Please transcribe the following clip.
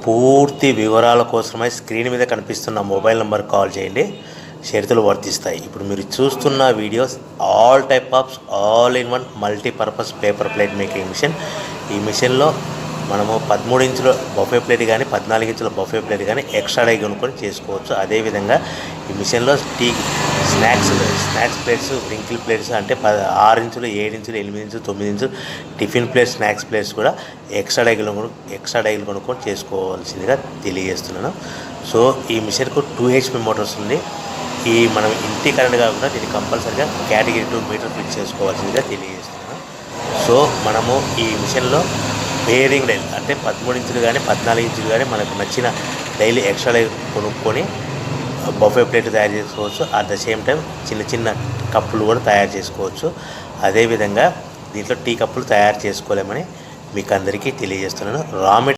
పూర్తి వివరాల కోసమై స్క్రీన్ మీద కనిపిస్తున్న మొబైల్ నెంబర్ కాల్ చేయండి. షరతులు వర్తిస్తాయి. ఇప్పుడు మీరు చూస్తున్న videos all type of all in one multipurpose paper plate making machine. ఈ మిషన్లో మనము 13 ఇంచుల బఫే ప్లేట్ కానీ 14 ఇంచుల బఫే ప్లేట్ కానీ ఎక్స్ట్రా డై కొనుక్కొని చేసుకోవచ్చు. అదేవిధంగా ఈ మిషన్లో స్నాక్స్ ప్లేట్స్, రింకిల్ ప్లేట్స్ అంటే 6 ఇంచులు, 7 ఇంచులు, 8 ఇంచులు, 9 ఇంచులు టిఫిన్ ప్లేట్స్, స్నాక్స్ ప్లేట్స్ కూడా ఎక్స్ట్రా డైలు కొనుక్కొని చేసుకోవాల్సిందిగా తెలియజేస్తున్నాను. సో ఈ మిషన్కు 2 HP మోటార్స్ ఉంది. మనం ఇంటి కరెంట్ కాకుండా దీన్ని కంపల్సరిగా కేటగిరీ 2 మీటర్ ఫిట్ చేసుకోవాల్సిందిగా తెలియజేస్తున్నాను. సో మనము ఈ మిషన్లో బేరింగ్ డైల్ అంటే 13 ఇంచులు కానీ 14 ఇంచులు కానీ మనకు నచ్చిన డైలీ ఎక్స్ట్రా డై కొనుక్కొని బఫే ప్లేట్ తయారు చేసుకోవచ్చు. అట్ ద సేమ్ టైం చిన్న చిన్న కప్పులు కూడా తయారు చేసుకోవచ్చు. అదేవిధంగా దీంట్లో టీ కప్పులు తయారు చేసుకోలేమని మీకు అందరికీ తెలియజేస్తున్నాను.